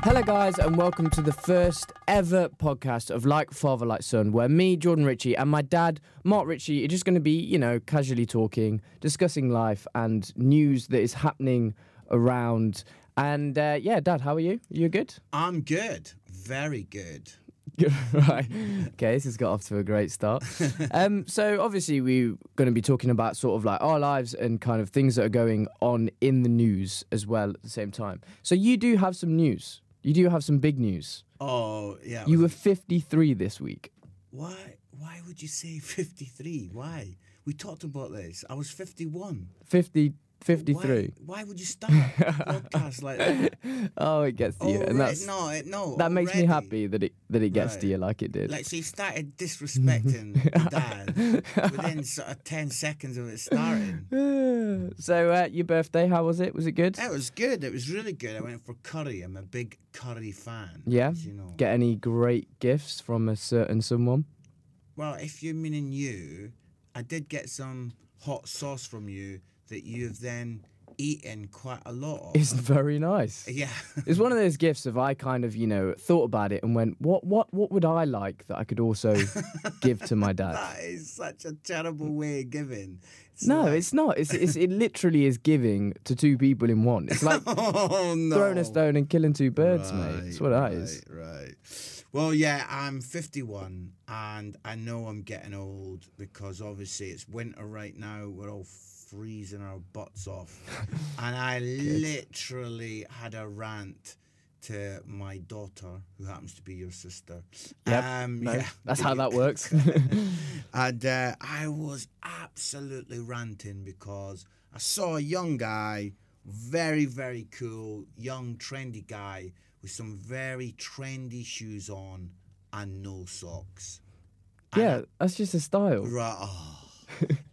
Hello guys, and welcome to the first ever podcast of Like Father Like Son, where me, Jordan Ritchie, and my dad, Mark Ritchie, are just going to be, casually talking, discussing life and news that is happening around. And Dad, how are you? You good? I'm good. Very good. Right. Okay, this has got off to a great start. So obviously we're going to be talking about sort of like our lives and kind of things that are going on in the news as well at the same time. So you do have some news. You do have some big news. Oh, yeah. You were 53 this week. Why would you say 53? Why? We talked about this. I was 51. 53. Why would you start a podcast like that? Oh, it gets to you. And that's, no. that makes me happy that it gets to you like it did. Like, so you started disrespecting the dad within sort of 10 seconds of it starting. So, your birthday, how was it? Was it good? It was good. It was really good. I went for curry. I'm a big curry fan. Yeah? As you know. Get any great gifts from a certain someone? Well, if you're meaning you, I did get some hot sauce from you that you've then eaten quite a lot of. It's very nice. Yeah. It's one of those gifts of I kind of, thought about it and went, what would I like that I could also give to my dad? That is such a terrible way of giving. It's not. It literally is giving to two people in one. It's like throwing a stone and killing two birds, mate. That's what that is. Right. Well, yeah, I'm 51 and I know I'm getting old because obviously it's winter right now. We're all freezing our butts off. And I literally had a rant to my daughter, who happens to be your sister. Yep. That's how that works. And I was absolutely ranting because I saw a young guy, very, very cool, young, trendy guy with some very trendy shoes on and no socks. Yeah, that's just a style. Right. Oh.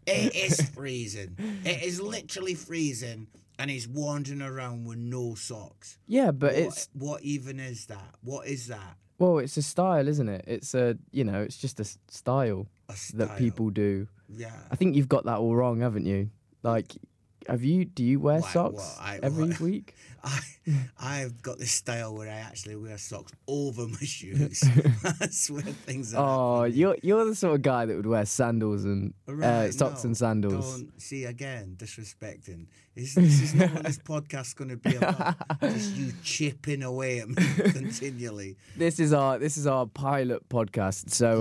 It is freezing. It is literally freezing, and he's wandering around with no socks. Yeah, but what even is that? What is that? Well, it's a style, isn't it? It's it's just a style that people do. Yeah. I think you've got that all wrong, haven't you? Like, do you wear socks every week? I've got this style where I actually wear socks over my shoes. That's where things are. Oh, you're the sort of guy that would wear sandals and socks and sandals. Don't see again disrespecting. This is not what this podcast's going to be about. Just you chipping away at me continually. This is our pilot podcast. So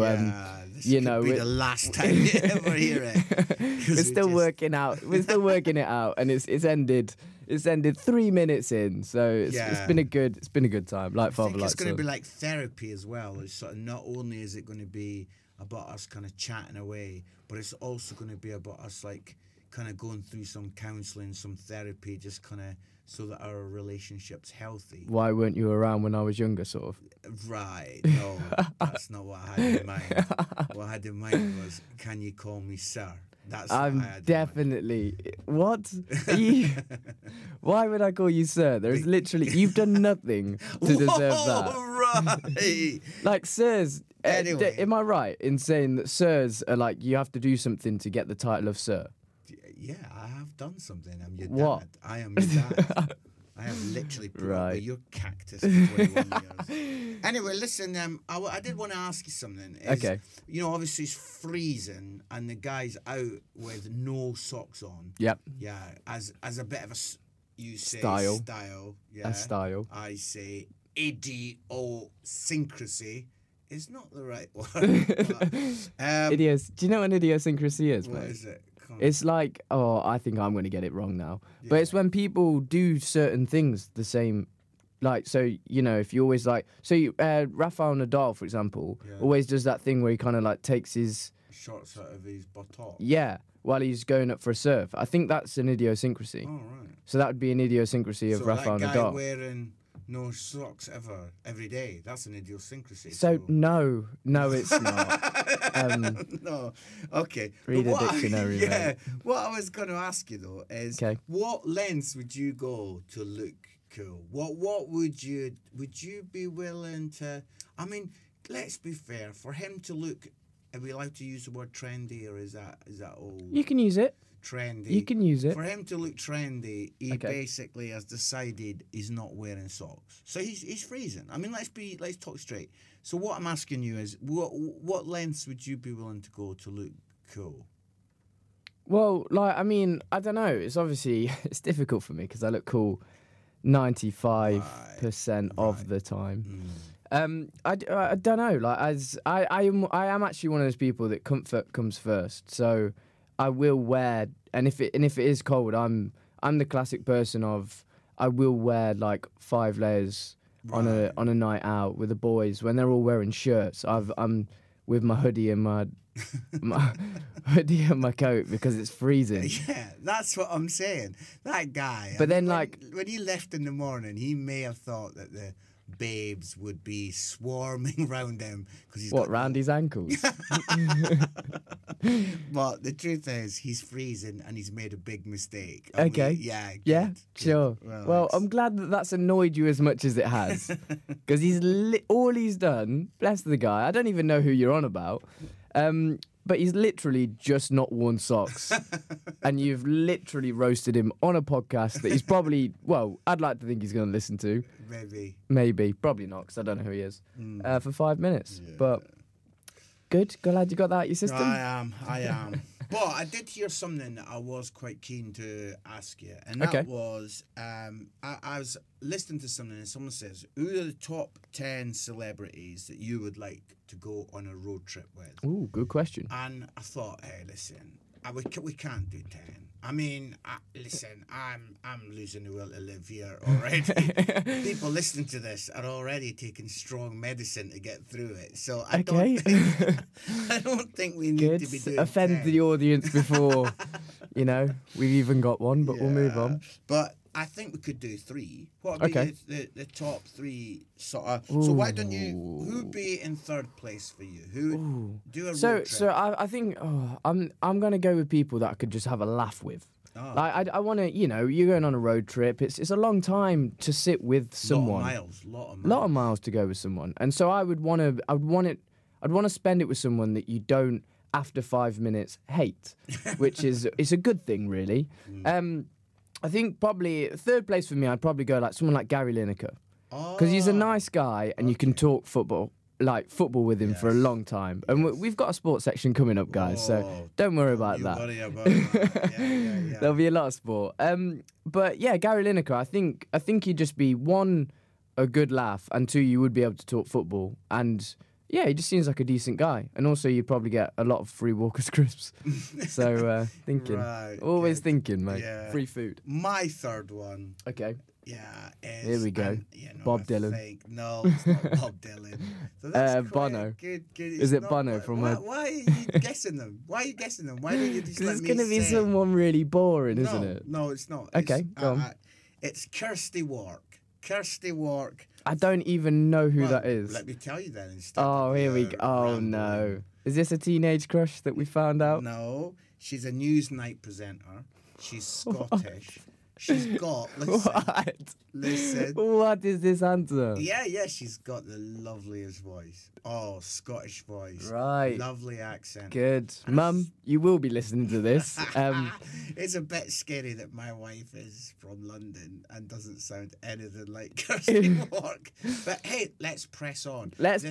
this could be the last time you ever hear it. We're still working it out, and it's ended 3 minutes in, so it's been a good time. Like Father, like Son. It's going to be like therapy as well. It's sort of not only is it going to be about us kind of chatting away, but it's also going to be about us like kind of going through some counselling, some therapy, just kind of so that our relationship's healthy. Why weren't you around when I was younger, sort of? Right. No, that's not what I had in mind. What I had in mind was, can you call me sir? That's I'm definitely. What? Why would I call you sir? There's literally you've done nothing to deserve that. Right. Like sirs. Anyway, am I right in saying that sirs are like you have to do something to get the title of sir? Yeah, I have done something. I'm your what? dad. I am your dad. I have literally put up with your cactus for 21 years. Anyway, listen, I did want to ask you something. Okay. Obviously it's freezing and the guy's out with no socks on. Yep. Yeah, as a bit of you say style. Yeah. A style. I say idiosyncrasy. Is not the right word. Do you know what an idiosyncrasy is, mate? What is it? It's like, I think I'm going to get it wrong now. Yeah. But it's when people do certain things the same. Like, so, if you always like... So, Rafael Nadal, for example, always does that thing where he kind of like takes his... Shots out of his buttock. Yeah, while he's going up for a serve. I think that's an idiosyncrasy. Oh, right. So that would be an idiosyncracy of Rafael Nadal. So that guy wearing no socks every day, that's an idiosyncrasy. So, no, it's not. No, okay. Read a dictionary, mate. What I was going to ask you, though, is what lengths would you go to look cool? What would you be willing to... I mean, let's be fair. For him to look are we allowed to use the word trendy, or is that old? You can use it. Trendy. You can use it. For him to look trendy, he Okay. basically has decided he's not wearing socks. So he's freezing. I mean, let's talk straight. So what I'm asking you is, what lengths would you be willing to go to look cool? Well, like, I mean, I don't know. It's obviously it's difficult for me because I look cool 95% of the time. I don't know. Like, I am actually one of those people that comfort comes first. So I will wear, and if it is cold, I'm the classic person of I will wear like 5 layers on a night out with the boys when they're all wearing shirts. I'm with my hoodie and my hoodie and my coat because it's freezing. Yeah, that's what I'm saying. That guy. But then, when he left in the morning, he may have thought that the babes would be swarming round him because he's round his ankles. But the truth is, he's freezing and he's made a big mistake. Okay. Yeah. Yeah, good. sure. Well, I'm glad that that's annoyed you as much as it has, because all he's done. Bless the guy. I don't even know who you're on about. But he's literally just not worn socks. And you've literally roasted him on a podcast that he's probably, well, I'd like to think he's going to listen to. Maybe. Probably not, because I don't know who he is. For 5 minutes. Yeah. But good. Glad you got that out your system. I am. But I did hear something that I was quite keen to ask you. And that was, I was listening to something and someone says, who are the top 10 celebrities that you would like to go on a road trip with? Ooh, good question. And I thought, hey, listen, we can't do 10. I mean, listen, I'm losing the will to live here already. People listening to this are already taking strong medicine to get through it. So I don't think we need to be doing offend 10. the audience before, we've even got one, but we'll move on. But I think we could do 3. What would be the top 3 sort of? So why don't you? Who would be in third place for you? Who would do a road trip? So I think I'm gonna go with people that I could just have a laugh with. Oh. Like I want to, you're going on a road trip. It's a long time to sit with someone. Lot of miles to go with someone, and so I'd want to spend it with someone that you don't after 5 minutes hate, which is it's a good thing really. I think probably third place for me, I'd probably go like someone like Gary Lineker. Because he's a nice guy and you can talk football with him for a long time. And we've got a sports section coming up, guys, so don't worry about that. Yeah. There'll be a lot of sport. But yeah, Gary Lineker, I think he'd just be, 1, a good laugh, and 2, you would be able to talk football. And yeah, he just seems like a decent guy. And also you'd probably get a lot of free Walker's crisps. So thinking. Always thinking, mate. Yeah. Free food. My third one. Okay. Yeah, is... Here we go. Bob Dylan. No, it's not Bob Dylan. So that's Bono. Good. Is it Bono from... Why are you guessing them? Why are you guessing them? Why don't you just let me say... It's going to be someone really boring, isn't it? No, it's not. Okay, go on. It's Kirsty Wark. Kirsty Wark. I don't even know who that is. Let me tell you then instead. Oh, here we go. Oh, no. Is this a teenage crush that we found out? No. She's a Newsnight presenter. She's Scottish. She's got... Listen. What is this answer? Yeah. She's got the loveliest voice. Oh, Scottish voice. Right. Lovely accent. Good. Mum, you will be listening to this. It's a bit scary that my wife is from London and doesn't sound anything like Kirsty Wark. But hey, let's press on. Let's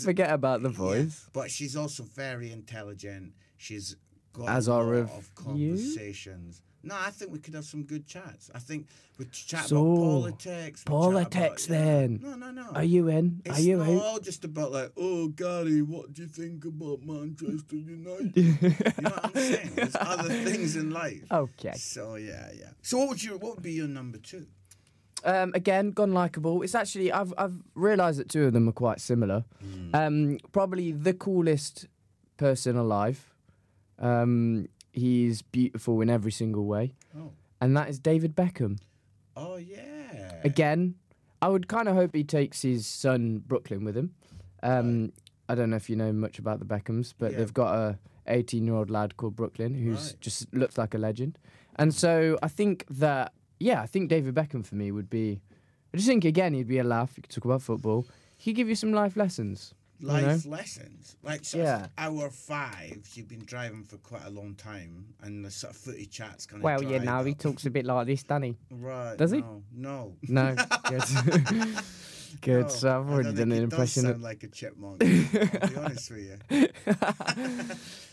forget about the voice. Yeah, but she's also very intelligent. She's got a lot of conversations. No, I think we could have some good chats. I think we'd chat about politics. Politics, then. No. Are you in? It's not all just about like, oh, Gary, what do you think about Manchester United? You know what I'm saying? There's other things in life. Okay. So yeah. So what would be your number 2? Again, gone likeable. It's actually I've realised that 2 of them are quite similar. Probably the coolest person alive. He's beautiful in every single way. Oh. And that is David Beckham. Oh, yeah. Again, I would kind of hope he takes his son Brooklyn with him. I don't know if you know much about the Beckhams, but they've got a 18-year-old lad called Brooklyn who's just looks like a legend. And so I think that, I think David Beckham for me would be... I just think, again, he'd be a laugh. You could talk about football. He'd give you some life lessons. life lessons. Like, sort Yeah. of hour 5, she's been driving for quite a long time, and the sort of footy chat's kind of Well, you know, he up. talks a bit like this, doesn't he? Right. Does he? No. No. Good. Good. No, So I've I already don't done think an he impression. does sound like a chipmunk. I'll be honest with you.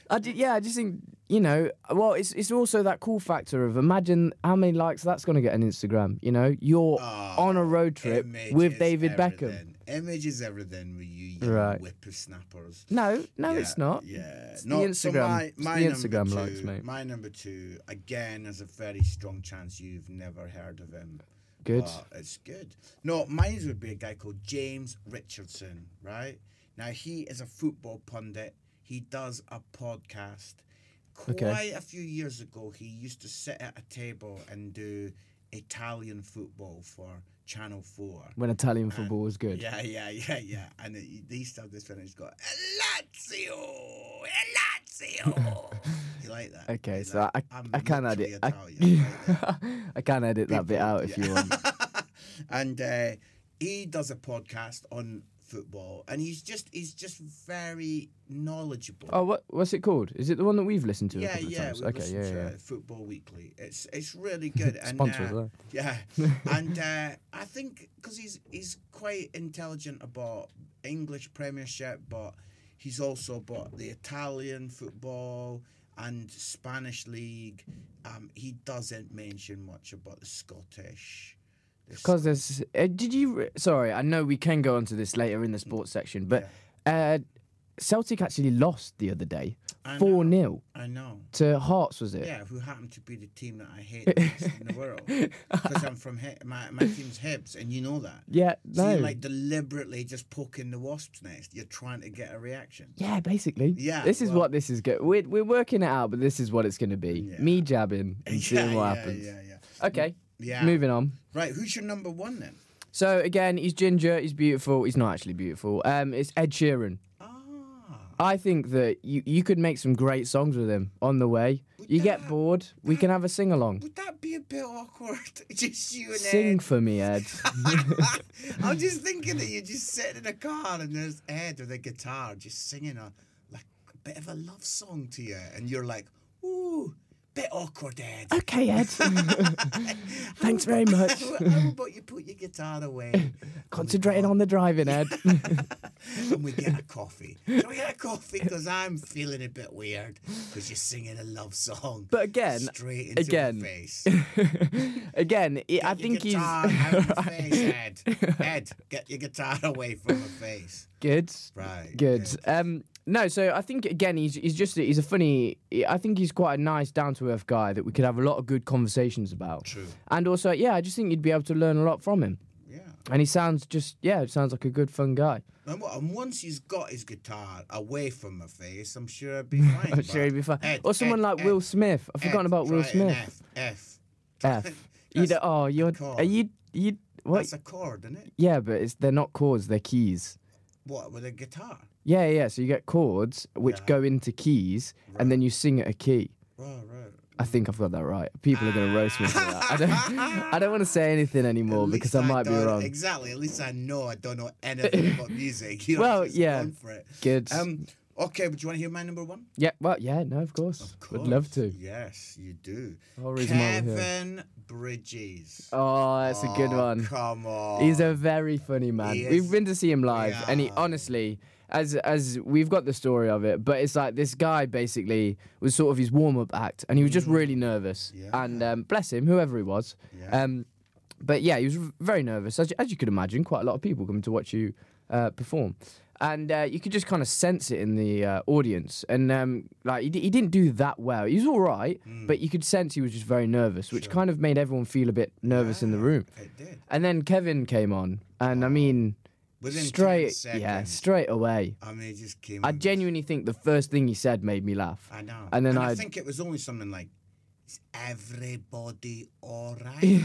I just think, you know, well, it's also that cool factor of imagine how many likes that's going to get on Instagram. You know, you're on a road trip Image with is David Beckham. everything. Image is everything with you young Right. whippersnappers. No, Yeah, it's not. Yeah, It's no. the Instagram. So It's my the number Instagram two, likes, mate. My number 2, again, there's a very strong chance you've never heard of him. Good. But it's good. No, mine would be a guy called James Richardson, right? Now, he is a football pundit. He does a podcast. Quite a few years ago, he used to sit at a table and do Italian football for Channel 4. When Italian football was good. Yeah. And he used to have this one, and he's got Lazio. You like that? Okay, He's so like, I "I'm can literally edit. Italian," like that. I can edit that bit out if you want. And he does a podcast on football, and he's just very knowledgeable. Oh, what's it called? Is it the one that we've listened to a couple of Yeah, times? we Okay, listen to yeah. it, Football Weekly. It's really good. And Sponsor as well. yeah, and I think because he's quite intelligent about English Premiership, but he's also about the Italian football and Spanish league. He doesn't mention much about the Scottish. Because there's... sorry, I know we can go on to this later in the sports section, but Celtic actually lost the other day. 4-0. I know. To Hearts, was it? Yeah, who happened to be the team that I hate the most in the world. Because I'm from... my team's Hibs, and you know that. Yeah, no. So you're like deliberately just poking the wasp's nest. You're trying to get a reaction. Yeah, basically. Yeah. This is what this is good. We're working it out, but this is what it's going to be. Yeah. Me jabbing and seeing what happens. Yeah. Okay. Yeah. Moving on. Right, who's your number 1 then? So again, he's ginger, he's beautiful. He's not actually beautiful. It's Ed Sheeran. I think that you could make some great songs with him on the way. You get bored, we can have a sing along. Would that be a bit awkward? Just you and Sing Ed. for me, Ed. I'm just thinking that you're just sitting in a car and there's Ed with a guitar just singing a bit of a love song to you, and you're like, ooh. Bit awkward, Ed. Okay, Ed. Thanks very much. How about you put your guitar away? Concentrating on the driving, Ed. And we get a coffee. Can we get a coffee? Because I'm feeling a bit weird because you're singing a love song. But again, straight into the face. Again, I Get think your guitar out of the face, Ed. Ed, get your guitar away from my face. Good. Right. Good. No, so I think again he's a funny. I think he's quite a nice, down to earth guy that we could have a lot of good conversations about. True. And also, I just think you'd be able to learn a lot from him. Yeah. And he sounds sounds like a good, fun guy. And once he's got his guitar away from my face, I'm sure I'd be fine. I'm sure he'd be fine. Ed, Or someone like Will Smith. I've forgotten about Will Smith. F. F. That's You're. a chord. Are you? What? That's a chord, isn't it? Yeah, but they're not chords. They're keys. What, with a guitar? Yeah. So you get chords which go into keys, and then you sing at a key. Right. I think I've got that right. People are going to roast me for that. I don't want to say anything anymore because I might be wrong. Exactly. At least I know I don't know anything about music. You're Well, just yeah. going for it. Good. Okay, but do you want to hear my number 1? Yeah. Well, yeah. No, of course. Would love to. Yes, you do. Whole reason why we're here. Kevin Bridges. Oh, that's a good one. Come on. He's a very funny man. He is. We've been to see him live, and he Yeah. honestly, as we've got the story of it, but it's like this guy basically was sort of his warm-up act, and he was just really nervous. Yeah. And bless him, whoever he was. Yeah. But yeah, he was very nervous, as you could imagine. Quite a lot of people come to watch you perform. And you could just kind of sense it in the audience. And like he didn't do that well. He was all right, but you could sense he was just very nervous, which kind of made everyone feel a bit nervous in the room. It did. And then Kevin came on, and I mean, Within 10 straight seconds. away. I mean, it just came. I genuinely think the first thing he said made me laugh. I know. And then I think it was only something like, "Is everybody all right?"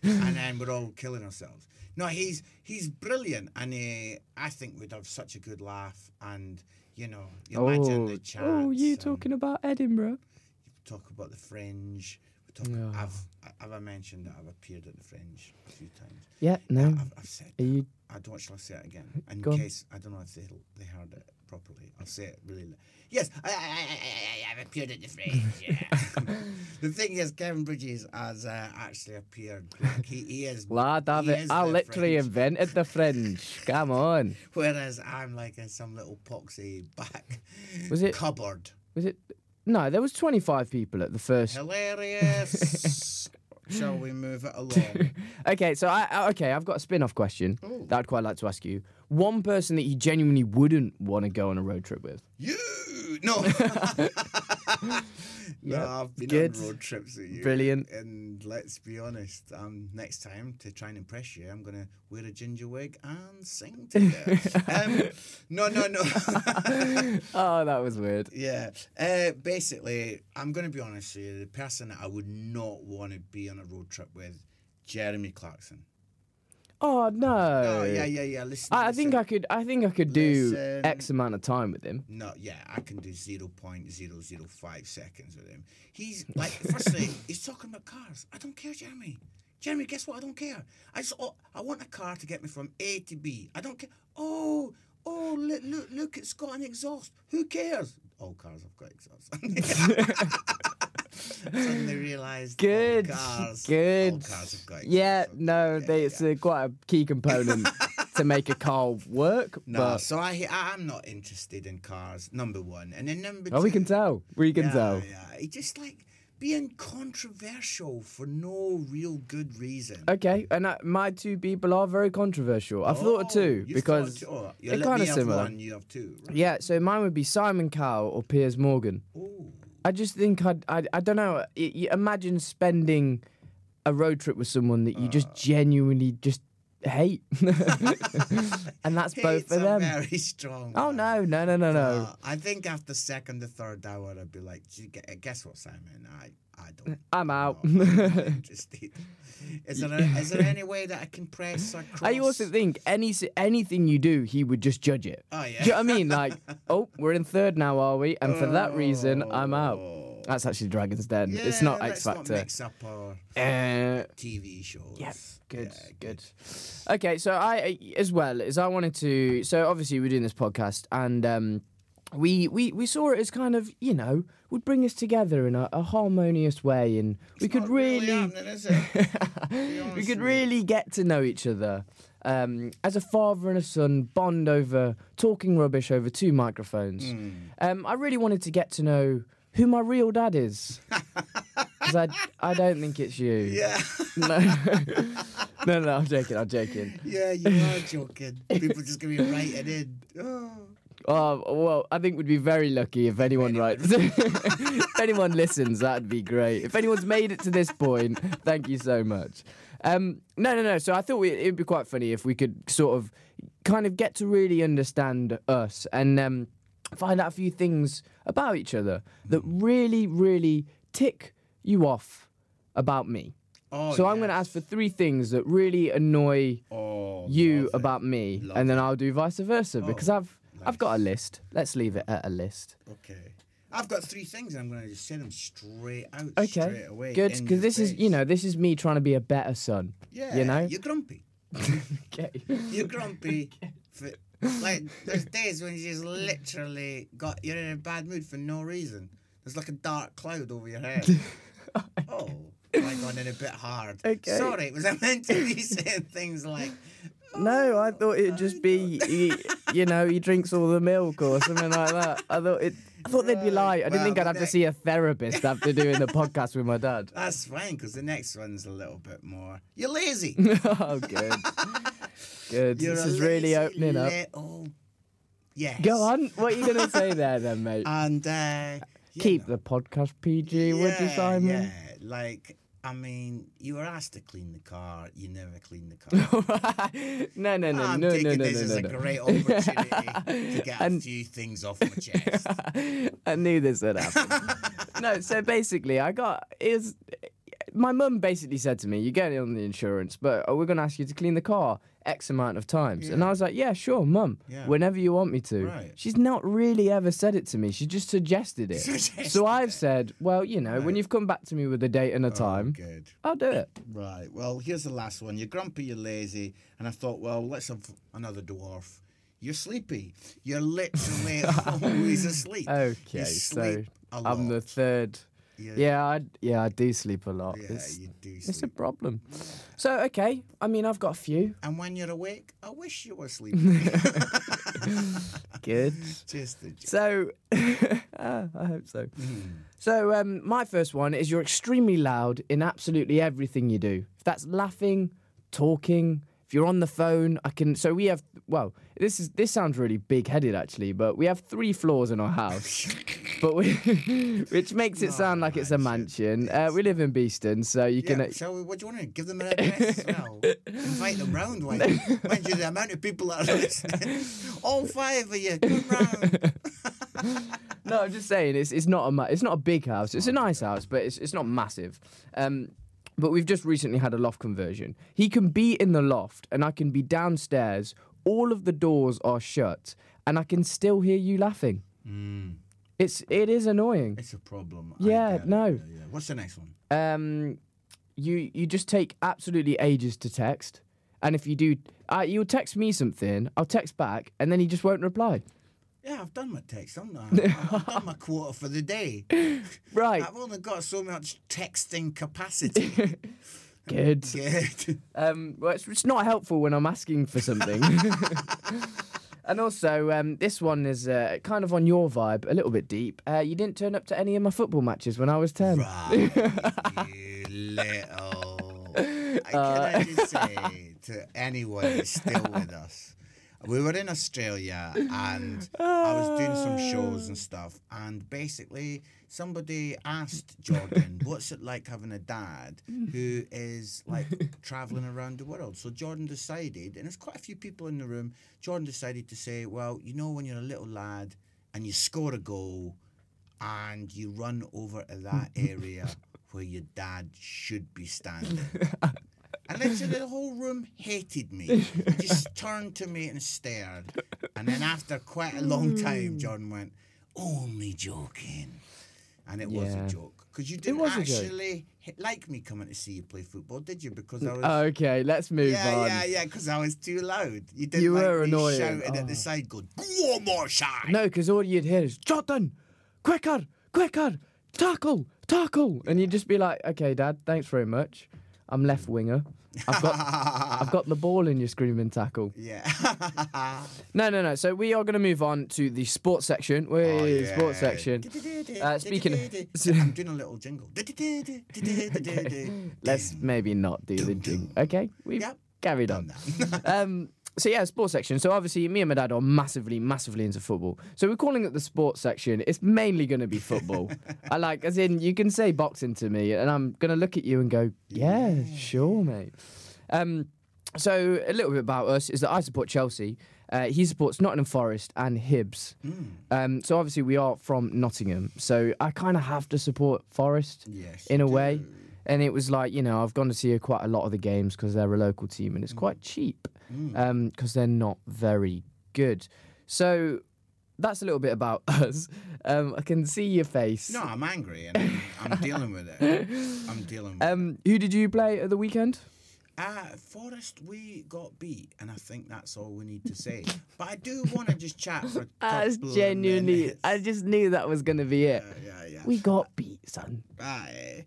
And then we're all killing ourselves. No, he's brilliant, and I think we'd have such a good laugh. And you imagine the chats. you talking about Edinburgh? Talk about the Fringe. We Have I mentioned that I've appeared at the Fringe a few times? Yeah, no. I've said Are you... I don't. Shall I say it again? In Go on. case I don't know if they heard it properly. I'll say it really. Yes, I've appeared at the Fringe. Yeah. The thing is, Kevin Bridges has actually appeared. Like, he is. Lad, I the literally Fringe. invented the Fringe. Come on. Whereas I'm like in some little poxy back Was it? cupboard. Was it? No, there was 25 people at the first. Hilarious. Shall we move it along? Okay, so I've got a spin-off question Ooh. that I'd quite like to ask you. One person that you genuinely wouldn't want to go on a road trip with. You no. No, Yep, I've been good. on road trips with you. Brilliant. And let's be honest, next time to try and impress you, I'm gonna wear a ginger wig and sing to you. No. Oh, that was weird. Yeah. Basically, I'm gonna be honest with you. The person that I would not want to be on a road trip with, Jeremy Clarkson. Oh no. Oh yeah. Listen. I think I could do Listen. X amount of time with him. No, yeah, I can do 0.005 seconds with him. He's like, firstly, he's talking about cars. I don't care, Jeremy. Jeremy, guess what? I don't care. I want a car to get me from A to B. I don't care. Oh, look, it's got an exhaust. Who cares? All cars have got exhaust. Suddenly realised. Good. All cars Good. have got exhaust. Yeah, no, it's quite a key component to make a car work. No, but... so I'm not interested in cars, number one. And then number two. Oh, we can tell. We can tell. Yeah, he just like being controversial for no real good reason. Okay, and my two people are very controversial. I've thought of two because they're kind of similar. One, you have two. Right? Yeah, so mine would be Simon Cowell or Piers Morgan. Ooh. I just think I don't know. You imagine spending a road trip with someone that you just genuinely just hate, and that's both of them. Very strong. Oh no. I think after second or third hour, I'd be like, guess what, Simon? I don't. I'm out. I'm not interested. Is there any way that I can press across? I also think anything you do, he would just judge it. Oh yeah. Do you know what I mean? Like, oh, we're in third now, are we? And for that reason, I'm out. That's actually Dragon's Den. Yeah, it's not X let's Factor. Not mix up our TV shows. Yeah, good, Yeah, good. Okay, so I wanted to. So obviously we're doing this podcast, and we saw it as kind of, would bring us together in a harmonious way, and we could really happening, is it? we could really get to know each other. As a father and a son, bond over talking rubbish over two microphones. I really wanted to get to know who my real dad is, because I don't think it's you. Yeah. No, I'm joking. Yeah, you are joking. People just gonna be writing in. Oh, well, I think we'd be very lucky if anyone writes. If anyone listens, that'd be great. If anyone's made it to this point, thank you so much. No. So I thought it'd be quite funny if we could sort of kind of get to really understand us and find out a few things about each other that really, really tick you off about me. Oh, so I'm going to ask for 3 things that really annoy you about me, and then I'll do vice versa, because I've got a list. Let's leave it at a list. Okay. I've got 3 things, and I'm going to just say them straight out, Okay, straight away. good, because this is me trying to be a better son. Yeah, you're grumpy. Okay. You're grumpy. Like, there's days when you just literally you're in a bad mood for no reason. There's like a dark cloud over your head. Oh, am I going in a bit hard? Okay. Sorry, was I meant to be saying things like... No, I thought it'd just be, he drinks all the milk or something like that. I thought they'd be light. I didn't think I'd have to see a therapist after doing the podcast with my dad. That's fine, because the next one's a little bit more... You're lazy. Oh, good. Good. This is really opening up. Yes. Go on. What are you going to say there then, mate? And... Keep the podcast PG, would you, Simon? Yeah, like... I mean, you were asked to clean the car. You never cleaned the car. No. I'm taking this as a great opportunity to get a few things off my chest. I knew this would happen. No, so basically, my mum basically said to me, "You're getting it on the insurance, but we're going to ask you to clean the car X amount of times." Yeah. And I was like, "Yeah, sure, mum, whenever you want me to." Right. She's not really ever said it to me. She just suggested it. So I've said, "Well, you know, when you've come back to me with a date and a time, good. I'll do it." Right. Well, here's the last one. You're grumpy, you're lazy, and I thought, well, let's have another dwarf. You're sleepy. You're literally always asleep. Okay, you sleep a lot. I'm the third. Yeah, I do sleep a lot. Yeah, you do sleep. It's a problem. So, okay, I mean, I've got a few. And when you're awake, I wish you were sleeping. Good. Just a joke. So, I hope so. So, my first one is you're extremely loud in absolutely everything you do. If that's laughing, talking, if you're on the phone, so we have, well, this sounds really big-headed actually, but we have 3 floors in our house, which makes it sound like it's a mansion. We live in Beeston, so you can... So what do you want to give them an address as well? Invite them round. Mind you, the amount of people that are listening. All 5 of you, come round. No, I'm just saying, it's not a big house. It's a nice house, but it's not massive. But we've just recently had a loft conversion. He can be in the loft, and I can be downstairs. All of the doors are shut, and I can still hear you laughing. It is annoying. It's a problem. Yeah, no. Yeah. What's the next one? You just take absolutely ages to text, and if you do, you'll text me something, I'll text back, and then he just won't reply. Yeah, I've done my text, haven't I? I've done my quota for the day. Right. I've only got so much texting capacity. Good. Good. Well, it's not helpful when I'm asking for something. And also, this one is kind of on your vibe, a little bit deep. You didn't turn up to any of my football matches when I was 10. Right, you little... Can I just say to anyone who's still with us, we were in Australia and I was doing some shows and stuff, and basically somebody asked Jordan, what's it like having a dad who is like traveling around the world? So Jordan decided, and there's quite a few people in the room, Jordan decided to say, well, you know when you're a little lad and you score a goal and you run over to that area where your dad should be standing. And literally the whole room hated me. They just turned to me and stared. And then after quite a long time, Jordan went, only joking. And it was a joke. Because you didn't actually like me coming to see you play football, did you? Because I was... Okay, let's move on. Yeah, because I was too loud. You didn't were like me annoying. shouting at the side going, one more shot. No, because all you'd hear is, Jordan, quicker, tackle. And you'd just be like, okay, Dad, thanks very much. I'm left winger. I've got the ball in your screaming tackle. Yeah. No. So we are going to move on to the sports section. Sports section. Speaking of... I'm doing a little jingle. Let's maybe not do the jingle. Okay, we've carried on. So yeah, sports section. So obviously me and my dad are massively into football. So we're calling it the sports section. It's mainly going to be football. As in, you can say boxing to me and I'm going to look at you and go, yeah, sure, mate. So a little bit about us is that I support Chelsea. He supports Nottingham Forest and Hibs. So obviously we are from Nottingham. So I kind of have to support Forest in a way. And it was like, I've gone to see quite a lot of the games because they're a local team and it's quite cheap because they're not very good. So that's a little bit about us. I can see your face. No, I'm angry and I'm dealing with it. Who did you play at the weekend? Forest, we got beat, and I think that's all we need to say. But I do want to just chat for a couple genuinely, of minutes. I just knew that was going to be it. Yeah. We got beat, son. I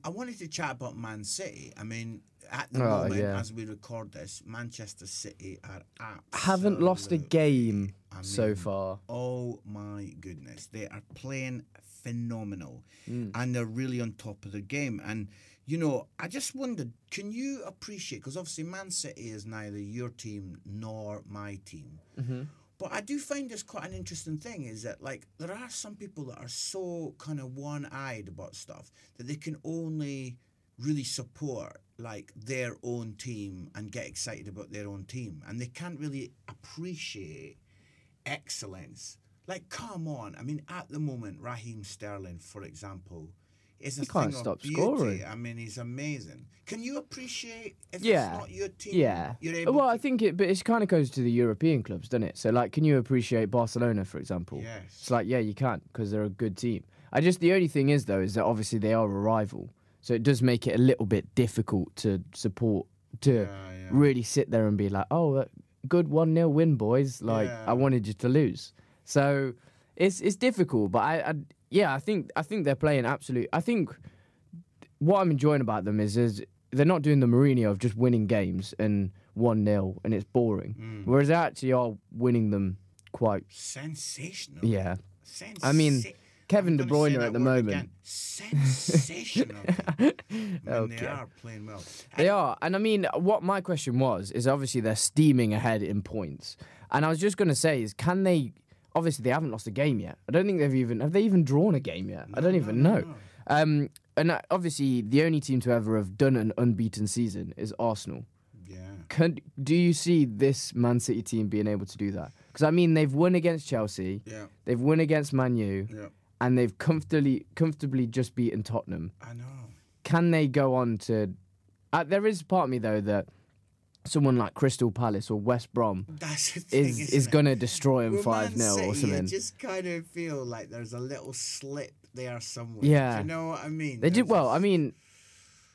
wanted to chat about Man City. I mean, at the moment, as we record this, Manchester City are haven't lost a game so far. Oh my goodness, they are playing phenomenal, and they're really on top of the game. And I just wondered, can you appreciate, because obviously Man City is neither your team nor my team, but I do find this quite an interesting thing, is that there are some people that are so kind of one-eyed about stuff that they can only really support their own team and get excited about their own team, and they can't really appreciate excellence. Come on, I mean, at the moment, Raheem Sterling, for example, is a He can't thing stop of beauty. scoring. I mean, he's amazing. Can you appreciate if Yeah. it's not your team? Yeah. You're able Well, to... I think but it kind of goes to the European clubs, doesn't it? So, like, can you appreciate Barcelona, for example? Yes. It's like, yeah, you can because they're a good team. The only thing is, though, is that obviously they are a rival. So it does make it a little bit difficult to support, to really sit there and be like, oh, good 1-0 win, boys. Like, I wanted you to lose. So it's difficult. But I think they're playing absolute. I think what I'm enjoying about them is they're not doing the Mourinho of just winning games and 1-0 and it's boring. Whereas they actually are winning them quite sensational. Yeah. I mean, Kevin De Bruyne at the moment. Again. Sensational. They are playing well. They are. And I mean, what my question is obviously they're steaming ahead in points. And I was just going to say is, can they, obviously they haven't lost a game yet. I don't think have they even drawn a game yet? I don't even know. And obviously the only team to ever have done an unbeaten season is Arsenal. Yeah. Do you see this Man City team being able to do that? Because, I mean, they've won against Chelsea. Yeah. They've won against Man U. Yeah. And they've comfortably just beaten Tottenham. I know. Can they go on to... there is part of me, though, that someone like Crystal Palace or West Brom is going to destroy them 5-0 or something. I just kind of feel like there's a little slip there somewhere. Yeah. Do you know what I mean? They did well. I mean,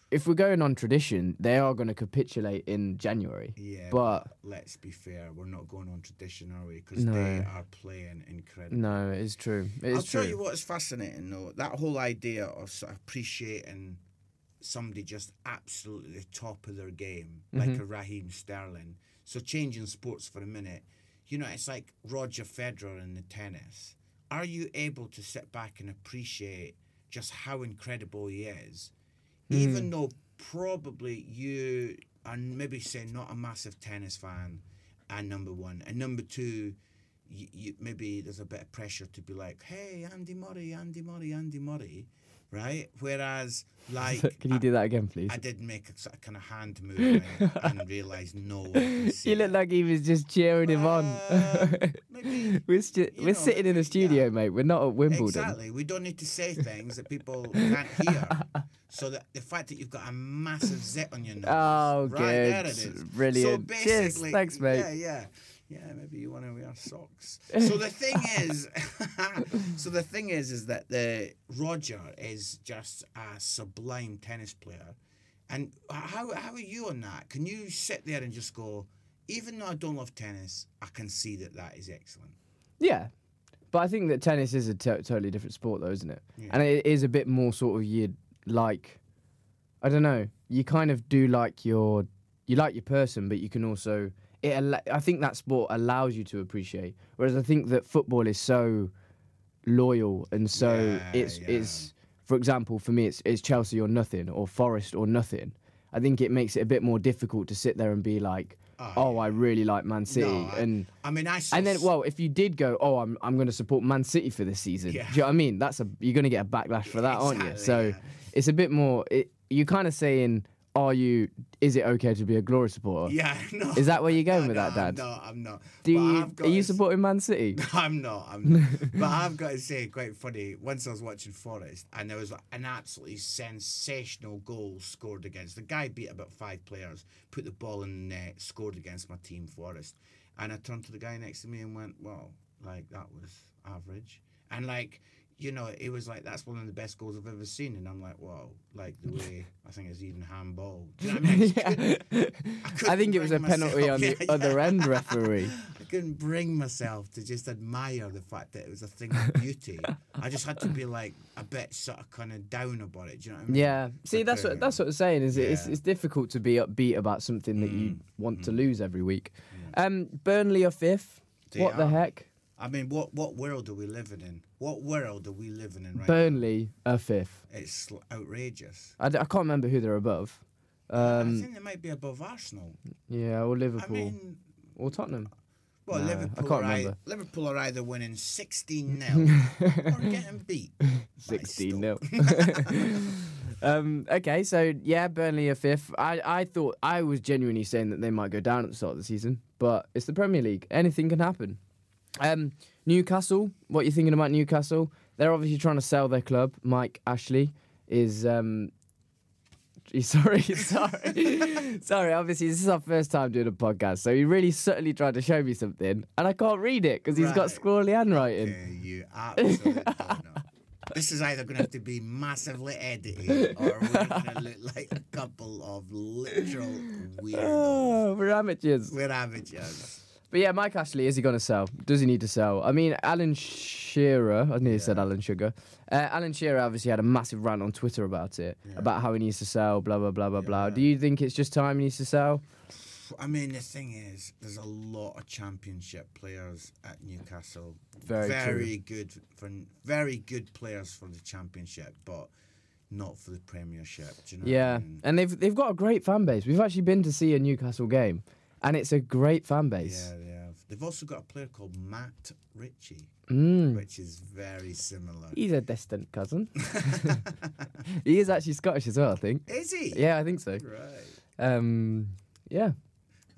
if we're going on tradition, they are going to capitulate in January. Yeah, but let's be fair, we're not going on tradition, are we? Because they are playing incredible. No, it is true. I'll tell you what is fascinating, though. That whole idea of sort of appreciating somebody just absolutely the top of their game, like a Raheem Sterling. So changing sports for a minute, you know, it's like Roger Federer in the tennis. Are you able to sit back and appreciate just how incredible he is? Even though probably you are maybe say not a massive tennis fan, and number one, and number two, you maybe there's a bit of pressure to be like, hey, Andy Murray, right? Whereas, like, can you do that again, please? I did make a sort of kind of hand movement and realised no one can see. You look like he was just cheering him on. Maybe, we're sitting in a studio, mate. We're not at Wimbledon. Exactly. We don't need to say things that people can't hear. So that the fact that you've got a massive zit on your nose. Oh, right, good. There it is. Brilliant. So cheers. Thanks, mate. Yeah, maybe you want to wear socks. So the thing is that the Roger is just a sublime tennis player. And how are you on that? Can you sit there and just go, even though I don't love tennis, I can see that is excellent? Yeah. But I think that tennis is a totally different sport, though, isn't it? Yeah. And it is a bit more sort of like, I don't know, you kind of do like your person, but you can also, I think that sport allows you to appreciate. Whereas I think that football is so loyal and so it's, for example, for me, it's Chelsea or nothing or Forest or nothing. I think it makes it a bit more difficult to sit there and be like, I really like Man City. No, and then, well, if you did go, I'm going to support Man City for this season. Yeah. Do you know what I mean? You're going to get a backlash for that, aren't you? So it's a bit more. You're kind of saying, is it okay to be a Glory supporter? Yeah, no. Is that where you're going with that, Dad? No, I'm not. Are you supporting Man City? No, I'm not. But I've got to say, quite funny, once I was watching Forest, and there was an absolutely sensational goal scored against. The guy beat about 5 players, put the ball in the net, scored against my team, Forest. And I turned to the guy next to me and went, well, like, that was average. And, like, you know, it was like, that's one of the best goals I've ever seen. And I'm like, wow, like the way, I think it's even handball. Do you know what I mean? I think it was a penalty on the other end, referee. I couldn't bring myself to just admire the fact that it was a thing of beauty. I just had to be like a bit sort of kind of down about it. Do you know what I mean? Yeah. See, that's what I'm saying. It's difficult to be upbeat about something that you want to lose every week. Burnley are 5th. What the heck? I mean, what world are we living in? What world are we living in right Burnley now? are 5th. It's outrageous. I can't remember who they're above. I think they might be above Arsenal. Yeah, or Liverpool. Or Tottenham. Well, no, Liverpool are either winning 16-0 or getting beat. 16-0. Okay, so yeah, Burnley are 5th. I was genuinely saying that they might go down at the start of the season, but it's the Premier League. Anything can happen. Newcastle, what are you thinking about Newcastle? They're obviously trying to sell their club, Mike Ashley. is sorry. Obviously, this is our first time doing a podcast, so he really subtly tried to show me something, and I can't read it because he's got scrawly handwriting. Okay, you absolutely don't know. This is either going to have to be massively edited, or we're going to look like a couple of literal weirdos. Oh, we're amateurs. We're amateurs. But yeah, Mike Ashley, is he going to sell? Does he need to sell? I mean, Alan Shearer, I nearly said Alan Sugar. Alan Shearer obviously had a massive rant on Twitter about it, about how he needs to sell, blah, blah, blah, blah, blah. Do you think it's just time he needs to sell? I mean, the thing is, there's a lot of championship players at Newcastle. Very good very good players for the championship, but not for the Premiership. Do you know what I mean? And they've got a great fan base. We've actually been to see a Newcastle game, and it's a great fan base. Yeah, they have. They've also got a player called Matt Ritchie, which is very similar. He's a distant cousin. He is actually Scottish as well, I think. Is he? Yeah, I think so. Right. Yeah.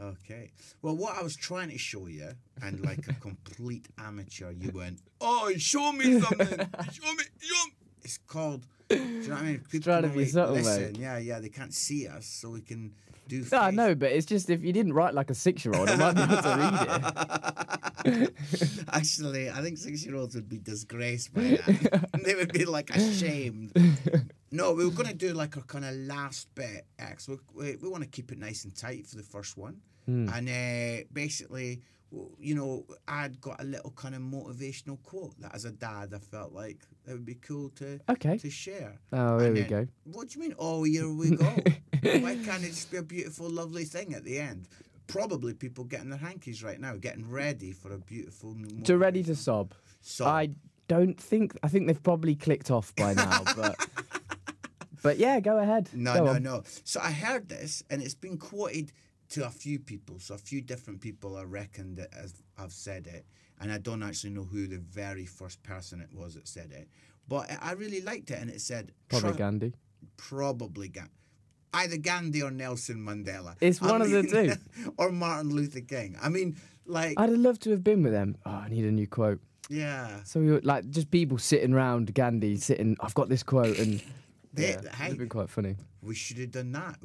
Okay. Well, what I was trying to show you, and like a complete amateur, you went, "Oh, show me something! Show me!" It's called. Do you know what I mean? People trying to be subtle, listen. mate. Yeah. They can't see us, so we can do. No, I know, but it's just if you didn't write like a 6-year-old, I might be able to read it. Actually, I think 6-year-olds would be disgraced by that. They would be like ashamed. No, we were going to do like our kind of last bit. We want to keep it nice and tight for the first one. And basically, you know, I'd got a little kind of motivational quote that as a dad I felt like it would be cool to share. Oh, here we go. What do you mean, oh, here we go? Why can't it just be a beautiful, lovely thing at the end? Probably people getting their hankies right now, getting ready for a beautiful... Ready to sob. I think they've probably clicked off by now, but yeah, go ahead. No. So I heard this, and it's been quoted to a few people. So a few different people, I reckon, that have said it. And I don't actually know who the very first person it was that said it. But I really liked it, and it said... Probably Gandhi. Probably Gandhi. Either Gandhi or Nelson Mandela. It's one of the two. Or Martin Luther King. I mean, like... I'd have loved to have been with them. Oh, I need a new quote. Yeah. So we were like just people sitting around Gandhi, I've got this quote, and it's been quite funny. We should have done that.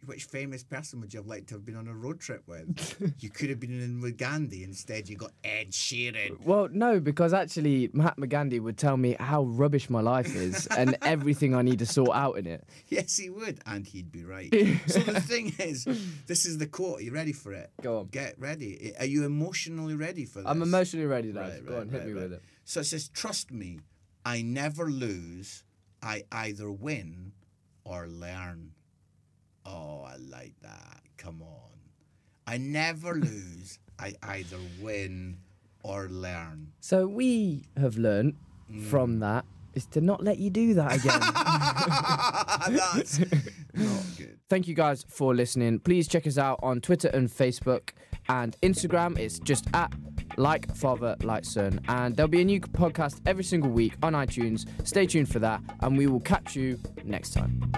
Which famous person would you have liked to have been on a road trip with? You could have been in with Gandhi. Instead, you got Ed Sheeran. Well, no, because actually Mahatma Gandhi would tell me how rubbish my life is and everything I need to sort out in it. Yes, he would, and he'd be right. So the thing is, this is the quote. Are you ready for it? Go on. Get ready. Are you emotionally ready for this? I'm emotionally ready, now. Right, Go on, hit me with it. So it says, "Trust me, I never lose. I either win or learn." Oh, I like that. Come on. I never lose. I either win or learn. So we have learned from that is to not let you do that again. That's not good. Thank you guys for listening. Please check us out on Twitter and Facebook and Instagram. It's just at Like Father, Like Son. And there'll be a new podcast every single week on iTunes. Stay tuned for that, and we will catch you next time.